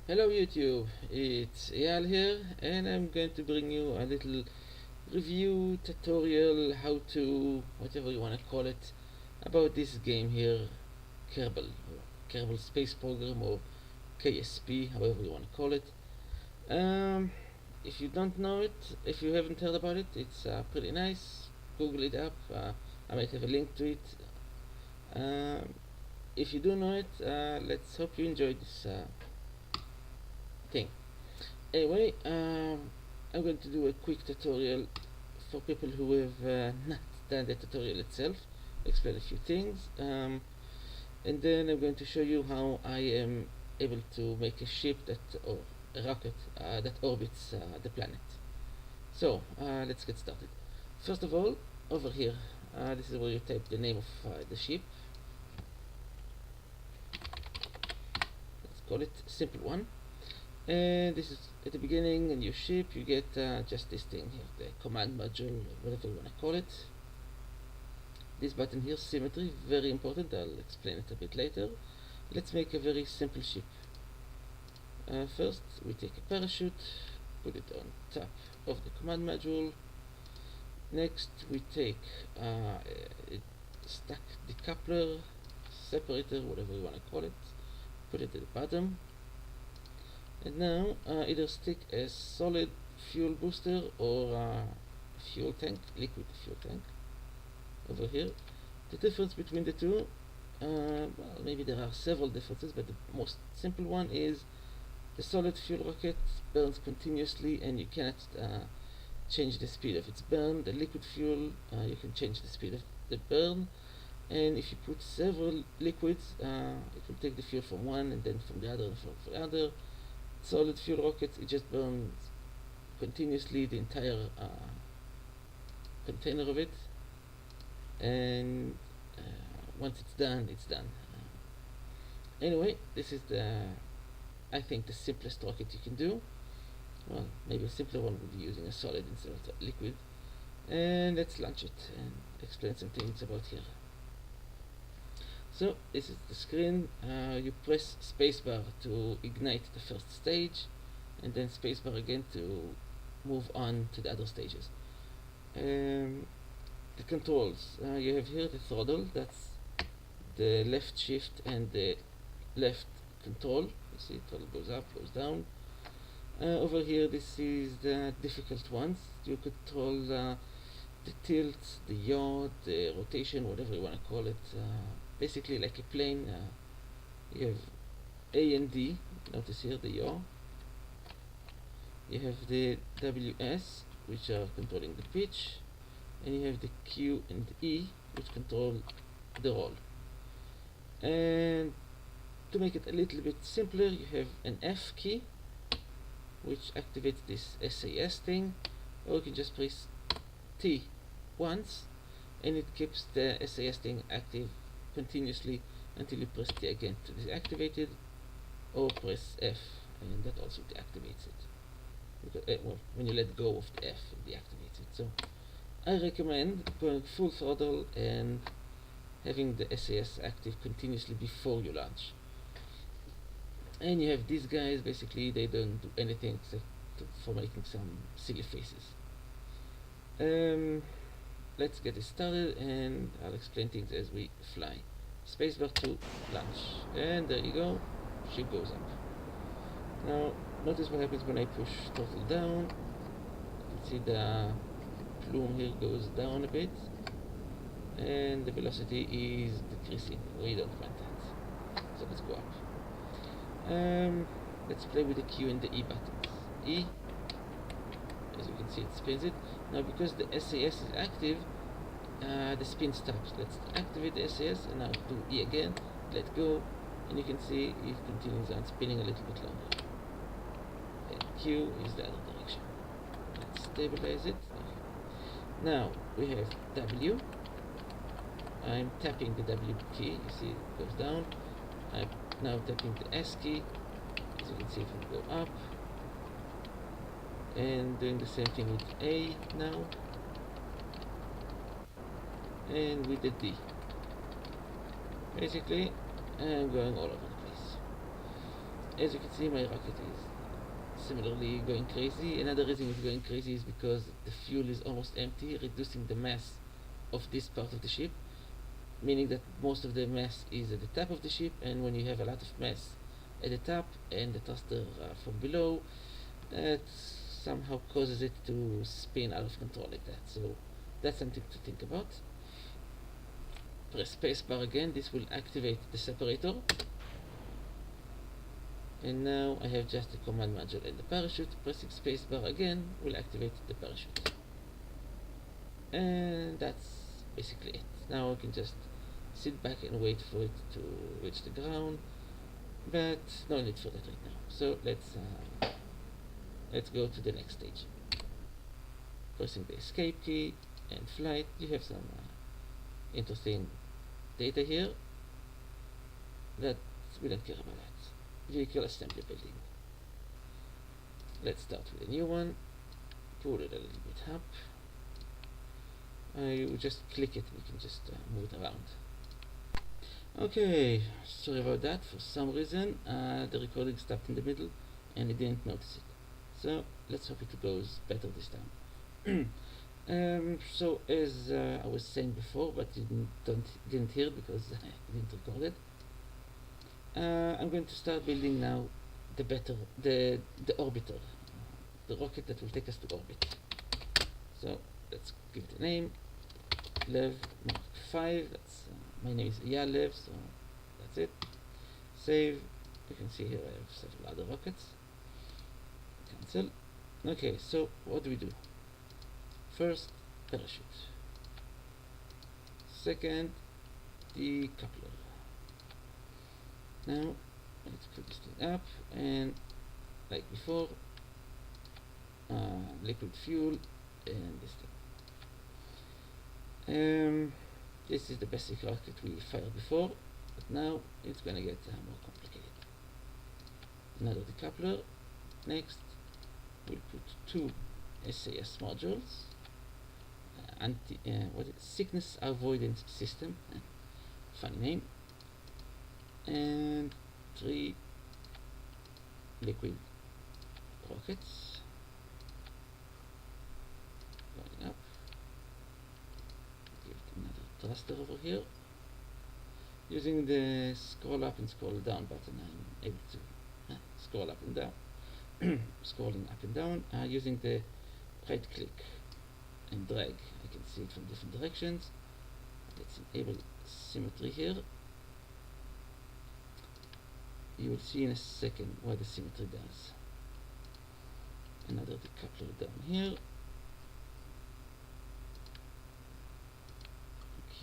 Hello YouTube, it's Eyal here and I'm going to bring you a little review, tutorial, how to, whatever you want to call it, about this game here, Kerbal, or Kerbal Space Program, or KSP, however you want to call it. Um, if you don't know it, if you haven't heard about it, it's pretty nice. Google it up, I might have a link to it. Um, if you do know it, let's hope you enjoy this thing. Anyway, I'm going to do a quick tutorial for people who have not done the tutorial itself, explain a few things, and then I'm going to show you how I am able to make a ship or a rocket that orbits the planet. So, let's get started. First of all, over here, this is where you type the name of the ship. Let's call it simple one. And this is at the beginning, a new ship. You get just this thing here, the command module, whatever you want to call it. This button here, symmetry, very important. I'll explain it a bit later. Let's make a very simple ship. First, we take a parachute, put it on top of the command module. Next, we take a stack decoupler, separator, whatever you want to call it, put it at the bottom. And now either stick a solid fuel booster or a fuel tank, liquid fuel tank, over here. The difference between the two, well, maybe there are several differences, but the most simple one is the solid fuel rocket burns continuously and you cannot change the speed of its burn. The liquid fuel, you can change the speed of the burn, and if you put several liquids, it will take the fuel from one and then from the other and from the other. Solid fuel rockets, it just burns continuously the entire container of it, and once it's done, it's done. Anyway, this is I think the simplest rocket you can do. Well, maybe a simpler one would be using a solid instead of a liquid. And let's launch it and explain some things about here. So this is the screen. You press spacebar to ignite the first stage, and then spacebar again to move on to the other stages. The controls, you have here the throttle, that's the left shift and the left control. You see throttle goes up, goes down. Over here, this is the difficult ones. You control the tilt, the yaw, the rotation, whatever you want to call it. Basically like a plane. You have A and D, notice here the yaw. You have the WS, which are controlling the pitch, and you have the Q and E, which control the roll. And to make it a little bit simpler, you have an F key, which activates this SAS thing, or you can just press T once and it keeps the SAS thing active continuously until you press T again to deactivate it, or press F and that also deactivates it. Because, well, when you let go of the F, it deactivates it. So I recommend going full throttle and having the SAS active continuously before you launch. And you have these guys, basically they don't do anything except for making some silly faces. Let's get it started and I'll explain things as we fly. Spacebar to launch, and there you go, ship goes up. Now notice what happens when I push throttle down. You can see the plume here goes down a bit and the velocity is decreasing. We don't want that, so let's go up. Let's play with the Q and the E buttons. E, as you can see, it spins it. Now because the SAS is active, the spin stops. Let's activate the SAS and now do E again, let go, and you can see it continues on spinning a little bit longer. And Q is the other direction. Let's stabilize it. Now we have W. I'm tapping the W key, you see it goes down. I'm now tapping the S key, as you can see it will go up, and doing the same thing with A now, and with the D. Basically I'm going all over the place. As you can see, my rocket is similarly going crazy. Another reason it's going crazy is because the fuel is almost empty, reducing the mass of this part of the ship, meaning that most of the mass is at the top of the ship, and when you have a lot of mass at the top and the thruster from below, that somehow causes it to spin out of control like that. So that's something to think about. Press spacebar again, this will activate the separator. And now I have just the command module and the parachute. Pressing spacebar again will activate the parachute. And that's basically it. Now I can just sit back and wait for it to reach the ground, but no need for that right now. So let's go to the next stage. Pressing the escape key and flight. You have some interesting data here that we don't care about that. Vehicle assembly building. Let's start with a new one. Pull it a little bit up. You just click it, we can just move it around. Okay, sorry about that. For some reason the recording stopped in the middle and I didn't notice it. So let's hope it goes better this time. So as I was saying before, but you didn't hear it because I didn't record it. I'm going to start building now the Orbital, the rocket that will take us to orbit. So let's give it a name. Lev Mark 5. That's my name is Eyal Lev, so that's it. Save. You can see here I have several other rockets. Cancel. Okay, so what do we do? First, parachute. Second, decoupler. Now let's put this thing up, and like before, liquid fuel and this thing. This is the basic rocket we fired before, but now it's gonna get more complicated. Another decoupler. Next, we'll put two SAS modules. Sickness avoidance system. Funny name. And 3 liquid rockets going up. Give it another thruster over here. Using the scroll up and scroll down button, I'm able to scroll up and down. Scrolling up and down, using the right click and drag, I can see it from different directions. Let's enable symmetry here. You will see in a second what the symmetry does. Another decoupler down here.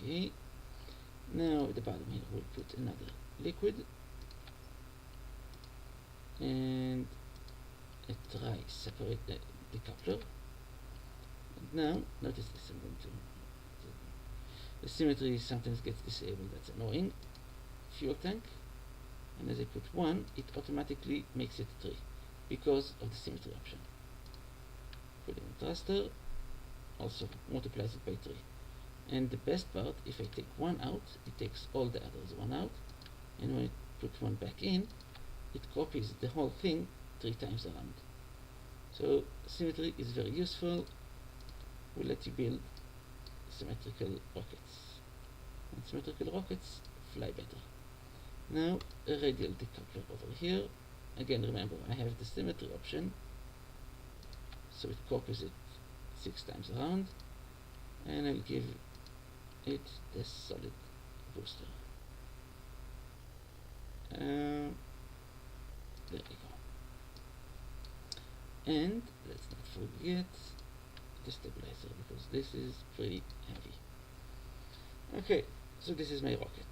Okay. Now at the bottom here we'll put another liquid and a separate the decoupler. And now notice this, I'm going to the symmetry sometimes gets disabled, that's annoying. Fuel tank. And as I put 1, it automatically makes it 3 because of the symmetry option. Putting a thruster also multiplies it by 3. And the best part, if I take 1 out, it takes all the others 1 out, and when I put 1 back in, it copies the whole thing 3 times around. So symmetry is very useful. Will let you build symmetrical rockets, and symmetrical rockets fly better. Now a radial decoupler over here. Again, remember I have the symmetry option, so it copies it 6 times around, and I'll give it the solid booster. There we go. And let's not forget the stabilizer, because this is pretty heavy. Okay, so this is my rocket.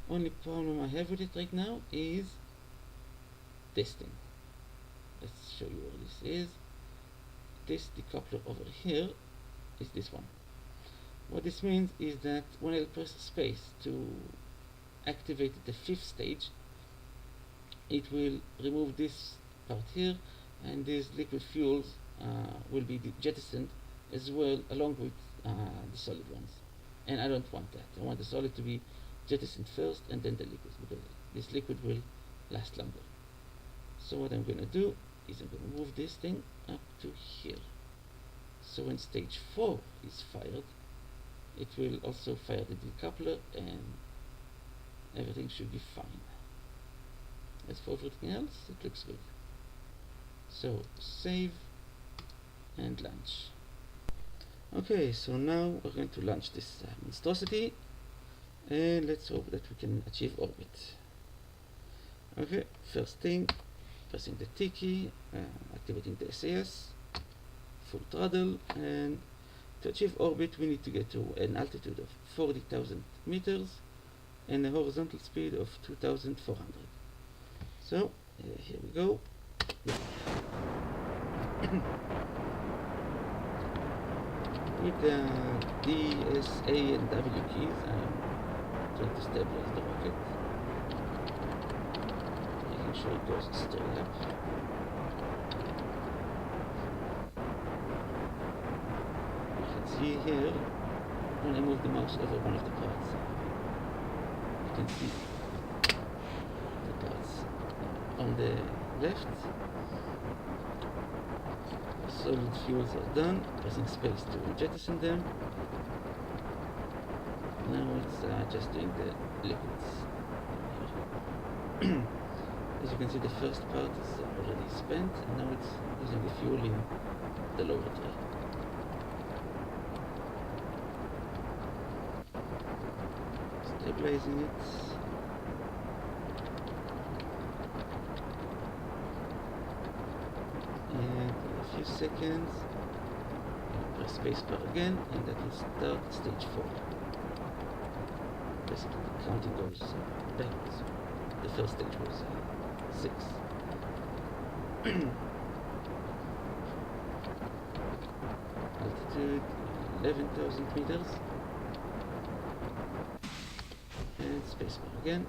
Only problem I have with it right now is this thing. Let's show you what this is. This decoupler over here is this one. What this means is that when I press space to activate the 5th stage, it will remove this part here, and these liquid fuels will be jettisoned as well, along with the solid ones. And I don't want that. I want the solid to be jettisoned first and then the liquid, because this liquid will last longer. So what I'm gonna do is I'm gonna move this thing up to here. So when stage 4 is fired, it will also fire the decoupler and everything should be fine. As for everything else, it looks good. So save and launch. Okay, so now we're going to launch this monstrosity, and let's hope that we can achieve orbit. Okay, first thing, pressing the T key, activating the SAS, full throttle, and to achieve orbit we need to get to an altitude of 40,000 meters and a horizontal speed of 2,400. So here we go. With the D, S, A and W keys I'm trying to stabilize the rocket, making sure it goes straight up. You can see here, when I move the mouse over one of the parts, you can see the parts on the left. Solid fuels are done, pressing space to jettison them. Now it's just doing the liquids. As you can see, the first part is already spent, and now it's using the fuel in the lower tray. Stabilizing it. And in a few seconds, press spacebar again, and that will start stage 4. Basically, the counting goes backwards. The first stage was 6. Altitude 11,000 meters. And spacebar again.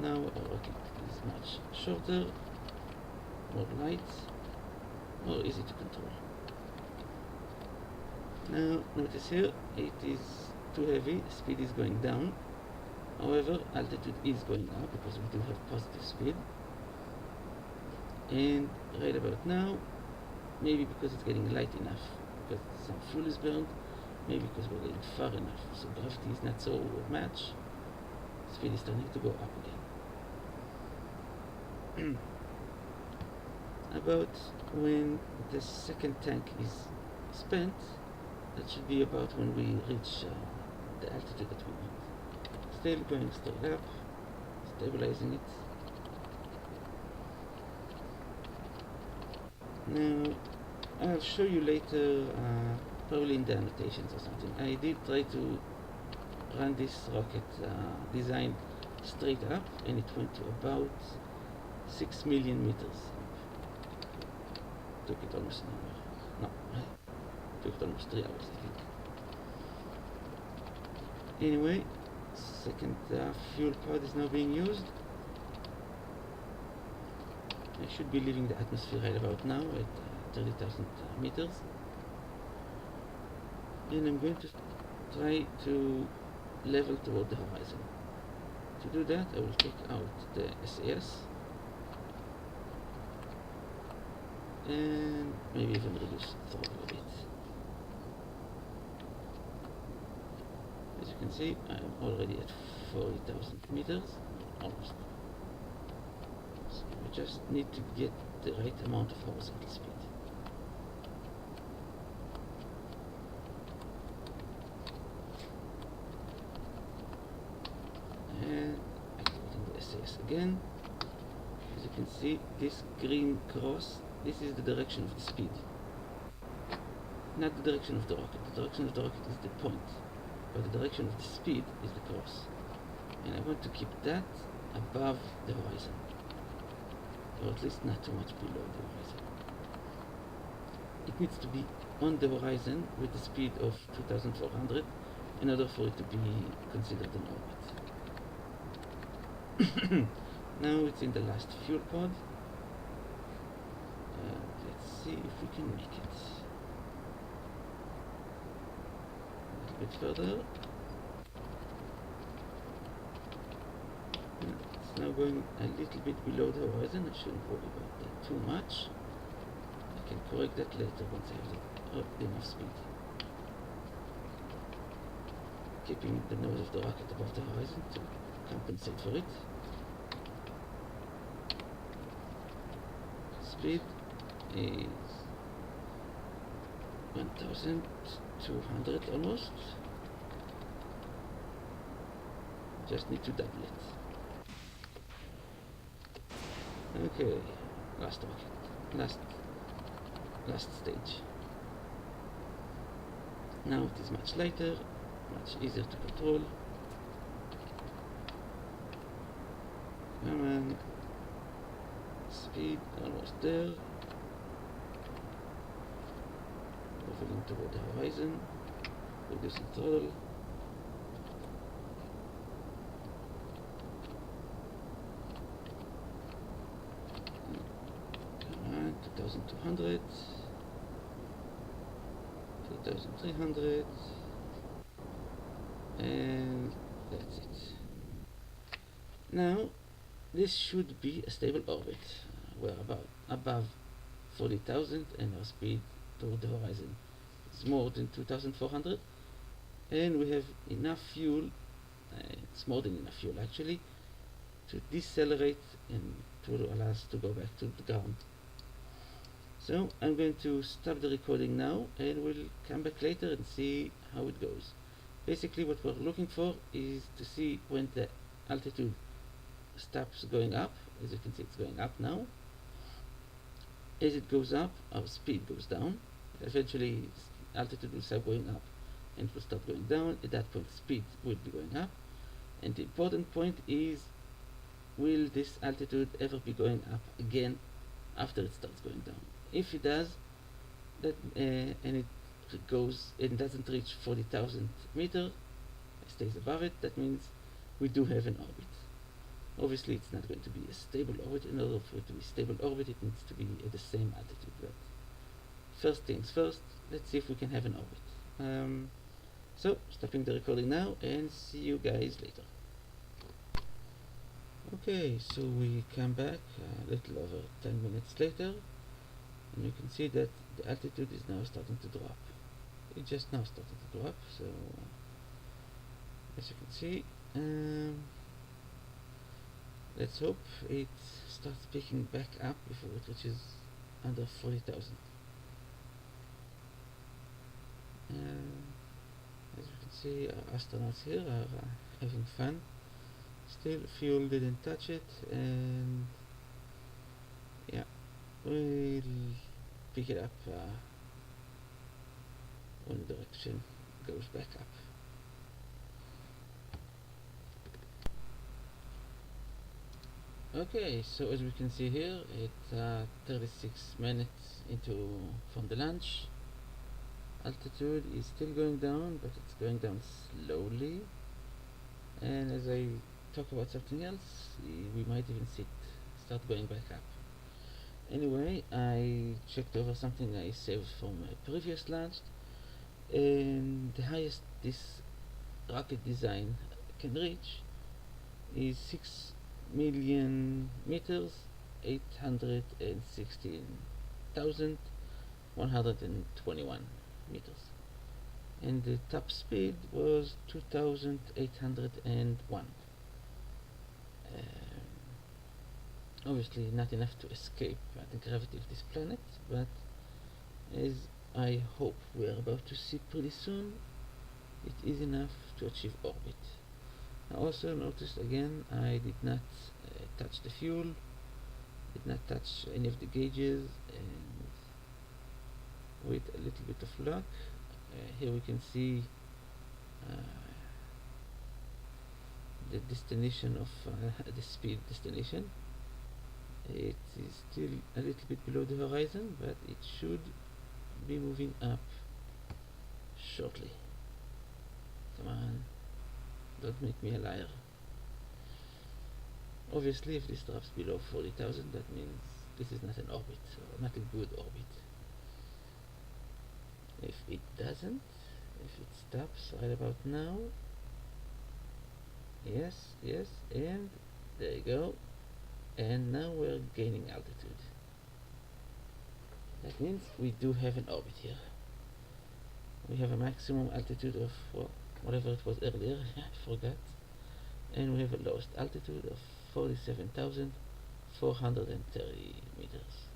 Now our rocket is much shorter, more light, more easy to control. Now notice here, it is too heavy, speed is going down. However, altitude is going up because we do have positive speed. And right about now, maybe because it's getting light enough, because some fuel is burned, maybe because we're getting far enough, so gravity is not so much, speed is starting to go up again. About when the second tank is spent, that should be about when we reach the altitude that we want. Still going straight up, stabilizing it. Now, I'll show you later, probably in the annotations or something. I did try to run this rocket design straight up, and it went to about 6 million meters. Took it almost an hour. No, took it almost 3 hours, I think. Anyway, second fuel pod is now being used. I should be leaving the atmosphere right about now at 30,000 meters. And I'm going to try to level toward the horizon. To do that, I will take out the SAS and maybe even reduce the throttle a bit. As you can see, I'm already at 40,000 meters, almost. So we just need to get the right amount of horizontal speed. And activating the SAS again. As you can see, this green cross, this is the direction of the speed. Not the direction of the rocket. The direction of the rocket is the point, but the direction of the speed is the cross. And I want to keep that above the horizon, or at least not too much below the horizon. It needs to be on the horizon with the speed of 2,400 in order for it to be considered an orbit. Now it's in the last fuel pod. Let's see if we can make it. A little bit further. It's now going a little bit below the horizon. I shouldn't worry about that too much. I can correct that later once I have enough speed. Keeping the nose of the rocket above the horizon to compensate for it. Speed is 1200 almost. Just need to double it. Okay, last rocket, last stage. Now it is much lighter, much easier to control. Come on. Speed almost there. Moving toward the horizon. Reducing throttle. Come on, 2200. 2300. And that's it. Now this should be a stable orbit. We're above 40,000 and our speed toward the horizon is more than 2,400, and we have enough fuel, it's more than enough fuel actually, to decelerate and to allow us to go back to the ground. So I'm going to stop the recording now and we'll come back later and see how it goes. Basically what we're looking for is to see when the altitude stops going up. As you can see, it's going up now. As it goes up, our speed goes down. Eventually altitude will start going up and it will start going down. At that point speed will be going up, and the important point is, will this altitude ever be going up again after it starts going down? If it does, that and it goes and doesn't reach 40,000 meters, stays above it, that means we do have an orbit. Obviously it's not going to be a stable orbit. In order for it to be a stable orbit, it needs to be at the same altitude. But first things first, let's see if we can have an orbit. So stopping the recording now and see you guys later. Okay, so we come back a little over 10 minutes later, and you can see that the altitude is now starting to drop. It just now started to drop, so as you can see, let's hope it starts picking back up before it reaches under 40,000. As you can see, our astronauts here are having fun. Still, fuel didn't touch it, and yeah, we'll pick it up when the direction goes back up. Okay, so as we can see here, it's 36 minutes from the launch. Altitude is still going down, but it's going down slowly. And as I talk about something else, we might even start going back up. Anyway, I checked over something I saved from a previous launch, and the highest this rocket design can reach is 6 million meters, 816,121 meters, and the top speed was 2,801. Obviously not enough to escape the gravity of this planet, but as I hope we are about to see pretty soon, it is enough to achieve orbit. I also noticed again I did not touch the fuel, did not touch any of the gauges, and with a little bit of luck, here we can see the destination of the speed destination. It is still a little bit below the horizon, but it should be moving up shortly. Come on, don't make me a liar. Obviously if this drops below 40,000, that means this is not an orbit, or not a good orbit. If it doesn't, if it stops right about now, yes, and There you go. And now we're gaining altitude. That means we do have an orbit here. We have a maximum altitude of, well, whatever it was earlier, I forgot. And we have a lowest altitude of 47,430 meters.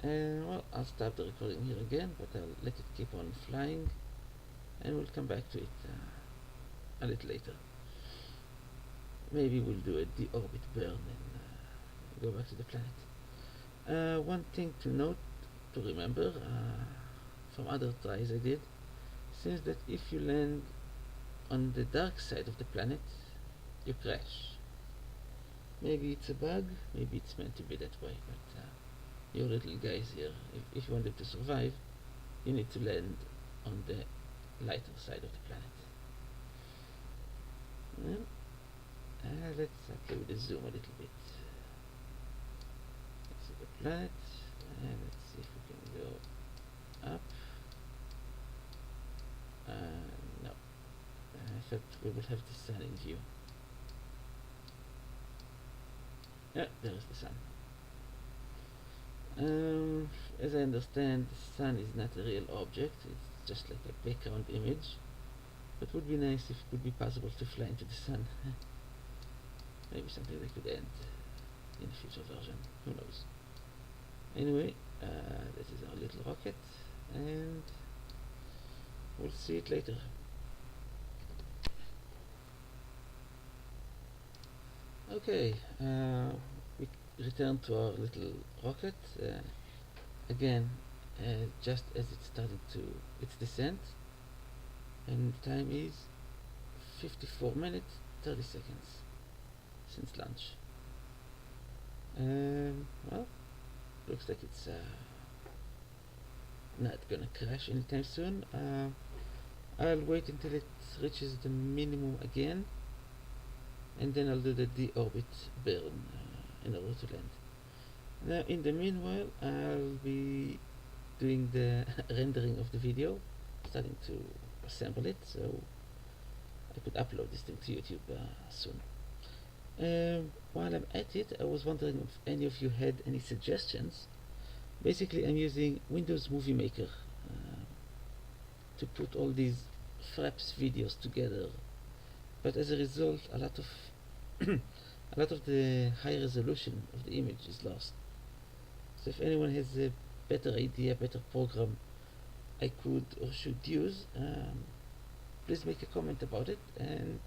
And well, I'll stop the recording here again, but I'll let it keep on flying, and we'll come back to it a little later. Maybe we'll do a deorbit burn and go back to the planet. One thing to note, to remember from other tries I did, seems that if you land on the dark side of the planet, you crash. Maybe it's a bug, maybe it's meant to be that way, but your little guys here, if you want them to survive, you need to land on the lighter side of the planet. Well, let's play with the zoom a little bit. Let's see the planet, and let's see if we can go up. No, I thought we would have the sun in view. Yeah, there is the sun. As I understand, the sun is not a real object, it's just like a background image. But it would be nice if it would be possible to fly into the sun. Maybe something that could end in a future version, who knows. Anyway, this is our little rocket, and we'll see it later. Okay, we return to our little rocket. Again, just as it started to its descent, and time is 54 minutes 30 seconds since launch. Well, looks like it's not gonna crash anytime soon. I'll wait until it reaches the minimum again, and then I'll do the deorbit burn in order to land. Now, in the meanwhile, I'll be doing the rendering of the video, starting to assemble it, so I could upload this thing to YouTube soon. While I'm at it, I was wondering if any of you had any suggestions. Basically, I'm using Windows Movie Maker to put all these Fraps videos together, but as a result, a lot of a lot of the high resolution of the image is lost. So if anyone has a better idea, better program I could or should use, please make a comment about it, and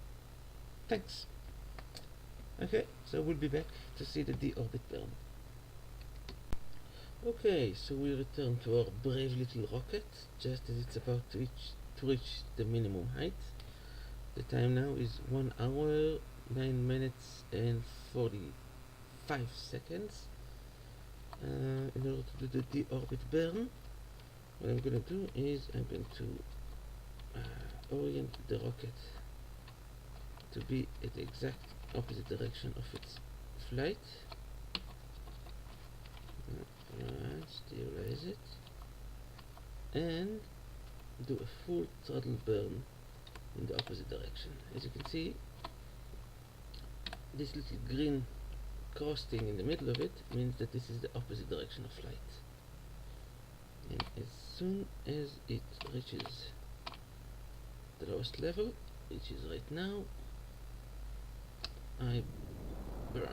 thanks. Okay, so we'll be back to see the deorbit burn. Okay, so we return to our brave little rocket just as it's about to reach the minimum height. The time now is 1 hour 9 minutes and 45 seconds. In order to do the deorbit burn, what I'm going to do is I'm going to orient the rocket to be at the exact opposite direction of its flight. Stabilize it and do a full throttle burn in the opposite direction. As you can see, this little green cross thing in the middle of it means that this is the opposite direction of flight. And as soon as it reaches the lowest level, which is right now, I burn.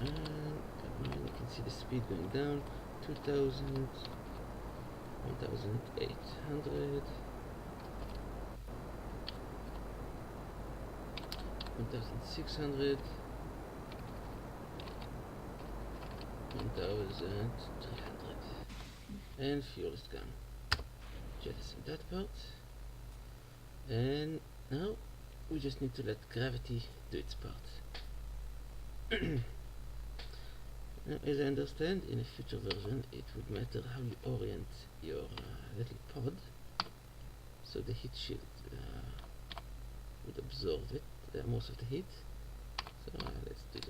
And you can see the speed going down, 2000, 1800, 1600, 1300, and fuel is gone. Jettison that part, and now we just need to let gravity do its part. Now, as I understand, in a future version it would matter how you orient your little pod, so the heat shield would absorb it, most of the heat. So let's do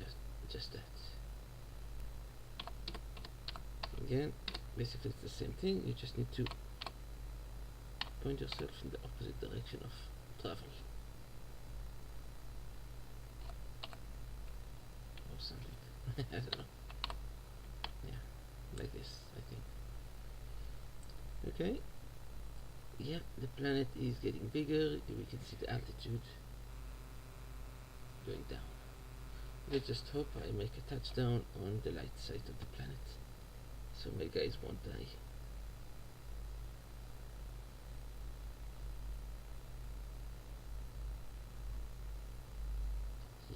just that. Again, basically it's the same thing. You just need to point yourself in the opposite direction of travel or something. I don't know. Yeah, like this, I think. Okay. Yeah, the planet is getting bigger. We can see the altitude going down. Let's just hope I make a touchdown on the light side of the planet, so my guys won't die.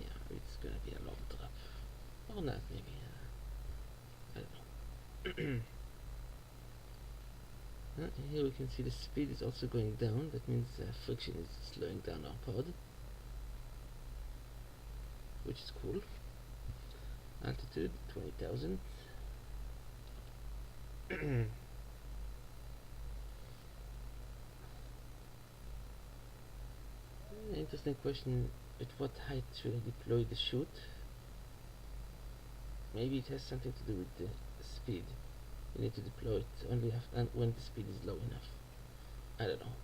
Yeah, it's gonna be a long drop. Or not, maybe. I don't know. Here we can see the speed is also going down. That means friction is slowing down our pod, which is cool. Altitude 20,000. Interesting question. At what height should I deploy the chute? Maybe it has something to do with the speed. You need to deploy it only when the speed is low enough. I don't know.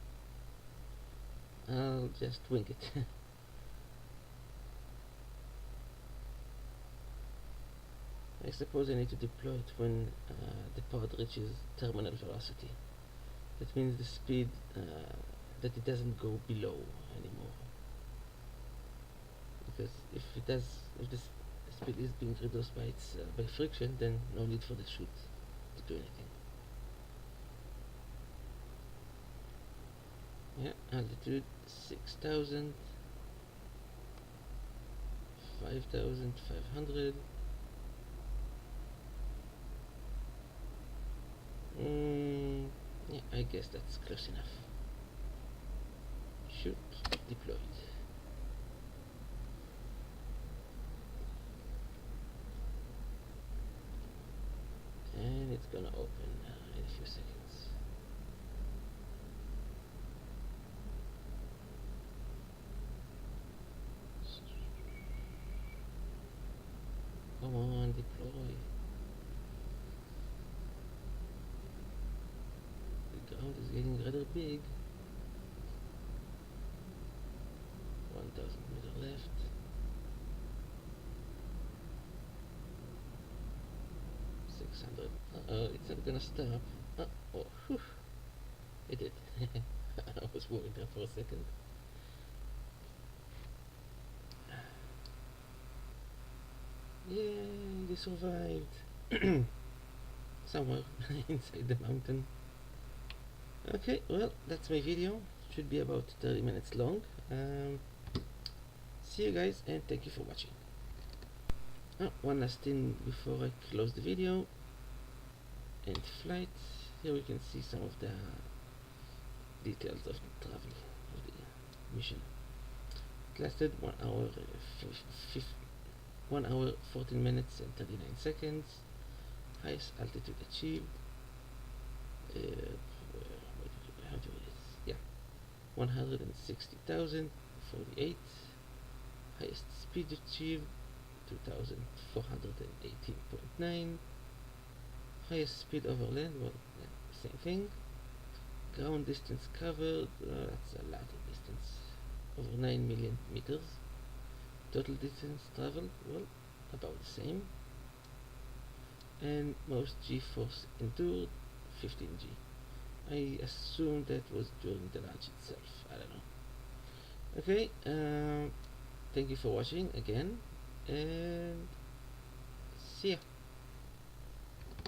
I'll just wing it. I suppose I need to deploy it when the pod reaches terminal velocity. That means the speed that it doesn't go below anymore. Because if the speed is being reduced by friction, then no need for the chute to do anything. Yeah, altitude 6,000, 5,500. Yeah, I guess that's close enough. Chute deployed. And it's gonna open in a few seconds. Come on, deploy. The ground is getting rather big. 1,000 meters left. It's not gonna stop. Oh, whew. It did. I was worried there for a second. Yay, they survived. Somewhere inside the mountain. Okay, well, that's my video. Should be about 30 minutes long. See you guys, and thank you for watching. One last thing before I close the video. And flight. Here we can see some of the details of the travel of the mission. It lasted 1 hour 14 minutes and 39 seconds. Highest altitude achieved. How do it is? Yeah, 160,048. Highest speed achieved 2,418.9. Highest speed over land, well, yeah, same thing. Ground distance covered, that's a lot of distance, over 9 million meters. Total distance traveled, well, about the same. And most G-force endured, 15G. I assume that was during the launch itself, I don't know. Okay, thank you for watching again, and see ya.